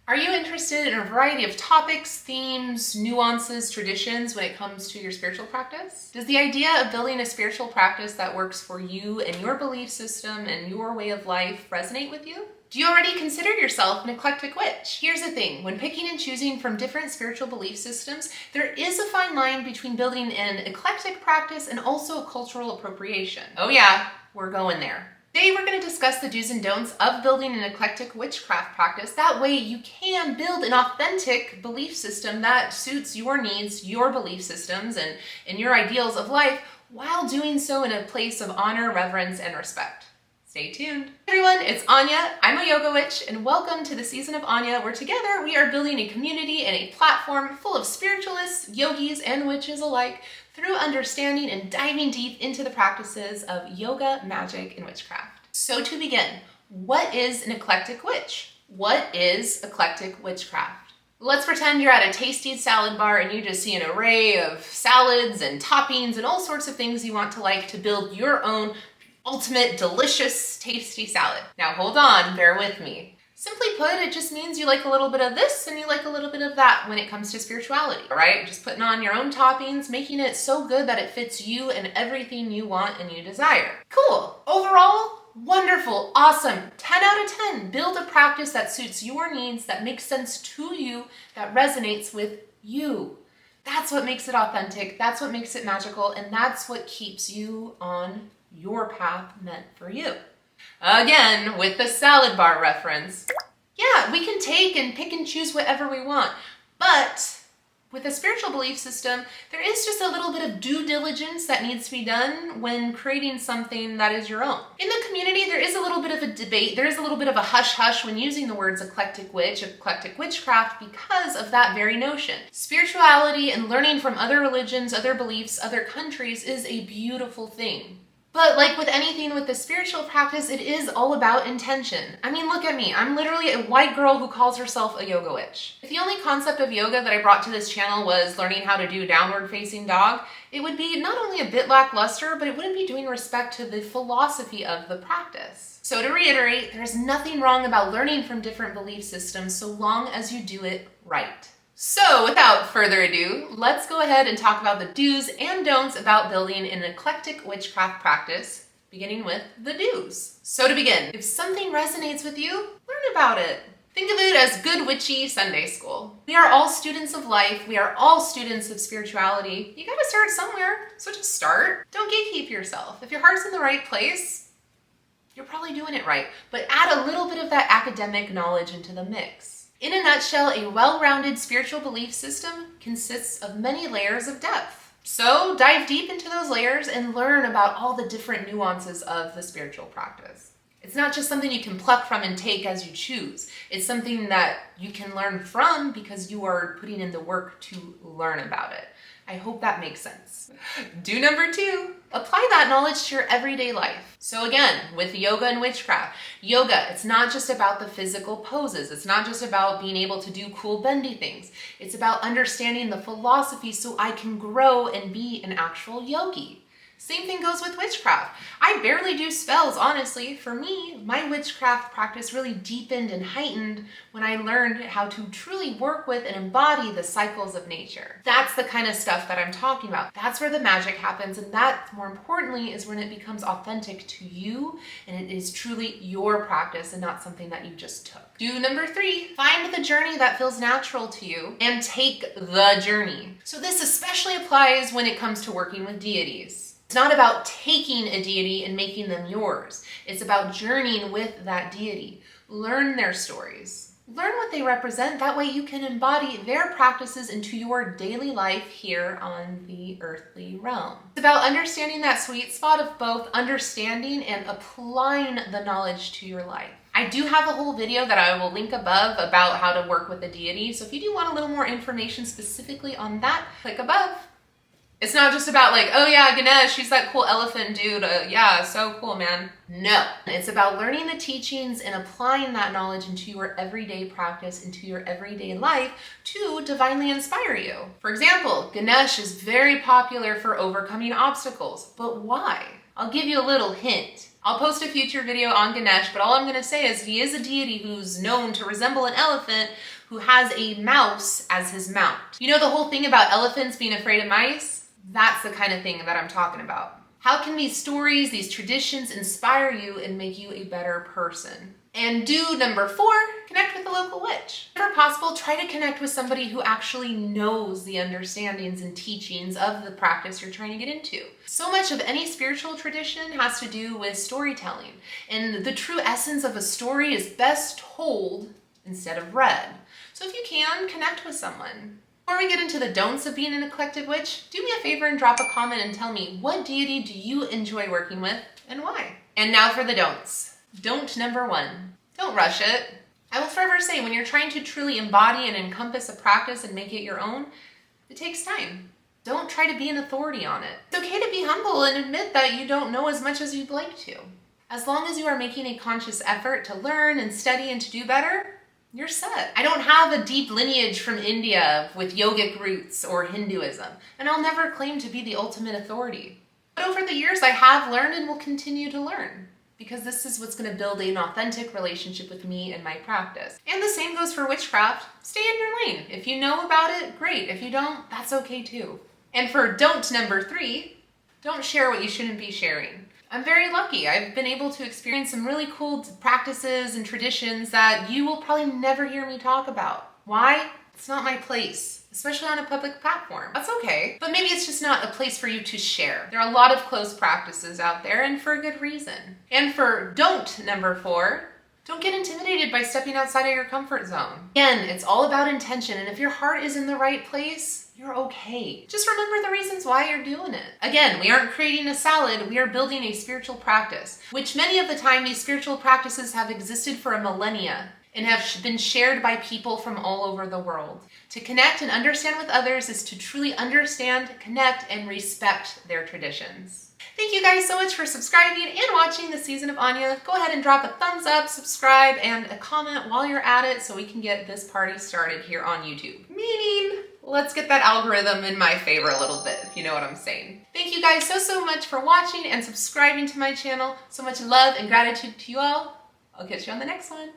Are you interested in a variety of topics, themes, nuances, traditions when it comes to your spiritual practice? Does the idea of building a spiritual practice that works for you and your belief system and your way of life resonate with you? Do you already consider yourself an eclectic witch? Here's the thing, when picking and choosing from different spiritual belief systems, there is a fine line between building an eclectic practice and also a cultural appropriation. Oh yeah, we're going there. Today we're going to discuss the do's and don'ts of building an eclectic witchcraft practice. That way you can build an authentic belief system that suits your needs, your belief systems, and your ideals of life while doing so in a place of honor, reverence, and respect. Stay tuned. Hey everyone, it's Anya. I'm a yoga witch, and welcome to the season of Anya, where together we are building a community and a platform full of spiritualists, yogis, and witches alike through understanding and diving deep into the practices of yoga, magic, and witchcraft. So to begin, what is an eclectic witch? What is eclectic witchcraft? Let's pretend you're at a tasty salad bar and you just see an array of salads and toppings and all sorts of things you want to like to build your own ultimate, delicious, tasty salad. Now hold on, bear with me. Simply put, it just means you like a little bit of this and you like a little bit of that when it comes to spirituality, right? Just putting on your own toppings, making it so good that it fits you and everything you want and you desire. Cool. Overall, wonderful, awesome, 10 out of 10. Build a practice that suits your needs, that makes sense to you, that resonates with you. That's what makes it authentic, that's what makes it magical, and that's what keeps you on your path meant for you. Again, with the salad bar reference. Yeah, we can take and pick and choose whatever we want, but with a spiritual belief system, there is just a little bit of due diligence that needs to be done when creating something that is your own. In the community, there is a little bit of a debate, there is a little bit of a hush-hush when using the words eclectic witch, eclectic witchcraft, because of that very notion. Spirituality and learning from other religions, other beliefs, other countries is a beautiful thing. But like with anything with the spiritual practice, it is all about intention. I mean, look at me. I'm literally a white girl who calls herself a yoga witch. If the only concept of yoga that I brought to this channel was learning how to do downward facing dog, it would be not only a bit lackluster, but it wouldn't be doing respect to the philosophy of the practice. So to reiterate, there's nothing wrong about learning from different belief systems so long as you do it right. So without further ado, let's go ahead and talk about the do's and don'ts about building an eclectic witchcraft practice, beginning with the do's. So to begin, if something resonates with you, learn about it. Think of it as good witchy Sunday school. We are all students of life. We are all students of spirituality. You gotta start somewhere, so just start. Don't gatekeep yourself. If your heart's in the right place, you're probably doing it right, but add a little bit of that academic knowledge into the mix. In a nutshell, a well-rounded spiritual belief system consists of many layers of depth. So dive deep into those layers and learn about all the different nuances of the spiritual practice. It's not just something you can pluck from and take as you choose. It's something that you can learn from because you are putting in the work to learn about it. I hope that makes sense. Do number 2, apply that knowledge to your everyday life. So again, with yoga and witchcraft, yoga, it's not just about the physical poses. It's not just about being able to do cool bendy things. It's about understanding the philosophy so I can grow and be an actual yogi. Same thing goes with witchcraft. I barely do spells, honestly. For me, my witchcraft practice really deepened and heightened when I learned how to truly work with and embody the cycles of nature. That's the kind of stuff that I'm talking about. That's where the magic happens, and that, more importantly, is when it becomes authentic to you, and it is truly your practice and not something that you just took. Do number 3, find the journey that feels natural to you and take the journey. So this especially applies when it comes to working with deities. It's not about taking a deity and making them yours. It's about journeying with that deity. Learn their stories. Learn what they represent. That way you can embody their practices into your daily life here on the earthly realm. It's about understanding that sweet spot of both understanding and applying the knowledge to your life. I do have a whole video that I will link above about how to work with a deity. So if you do want a little more information specifically on that, click above. It's not just about like, oh yeah, Ganesh, he's that cool elephant dude. Yeah, so cool, man. No, it's about learning the teachings and applying that knowledge into your everyday practice, into your everyday life to divinely inspire you. For example, Ganesh is very popular for overcoming obstacles, but why? I'll give you a little hint. I'll post a future video on Ganesh, but all I'm going to say is he is a deity who's known to resemble an elephant who has a mouse as his mount. You know the whole thing about elephants being afraid of mice? That's the kind of thing that I'm talking about. How can these stories, these traditions inspire you and make you a better person? And do number 4, connect with a local witch. Whenever possible, try to connect with somebody who actually knows the understandings and teachings of the practice you're trying to get into. So much of any spiritual tradition has to do with storytelling. And the true essence of a story is best told instead of read. So if you can, connect with someone. Before we get into the don'ts of being an eclectic witch, do me a favor and drop a comment and tell me, what deity do you enjoy working with and why? And now for the don'ts. Don't number 1, don't rush it. I will forever say, when you're trying to truly embody and encompass a practice and make it your own, it takes time. Don't try to be an authority on it. It's okay to be humble and admit that you don't know as much as you'd like to. As long as you are making a conscious effort to learn and study and to do better, you're set. I don't have a deep lineage from India with yogic roots or Hinduism, and I'll never claim to be the ultimate authority. But over the years, I have learned and will continue to learn, because this is what's going to build an authentic relationship with me and my practice. And the same goes for witchcraft. Stay in your lane. If you know about it, great. If you don't, that's okay too. And for don't number 3, don't share what you shouldn't be sharing. I'm very lucky. I've been able to experience some really cool practices and traditions that you will probably never hear me talk about. Why? It's not my place, especially on a public platform. That's okay, but maybe it's just not a place for you to share. There are a lot of closed practices out there, and for a good reason. And for don't number 4, don't get intimidated by stepping outside of your comfort zone. Again, it's all about intention, and if your heart is in the right place, you're okay. Just remember the reasons why you're doing it. Again, we aren't creating a salad, we are building a spiritual practice, which many of the time these spiritual practices have existed for a millennia and have been shared by people from all over the world. To connect and understand with others is to truly understand, connect, and respect their traditions. Thank you guys so much for subscribing and watching this season of Anya. Go ahead and drop a thumbs up, subscribe, and a comment while you're at it so we can get this party started here on YouTube. Meaning, let's get that algorithm in my favor a little bit, if you know what I'm saying. Thank you guys so much for watching and subscribing to my channel. So much love and gratitude to you all. I'll catch you on the next one.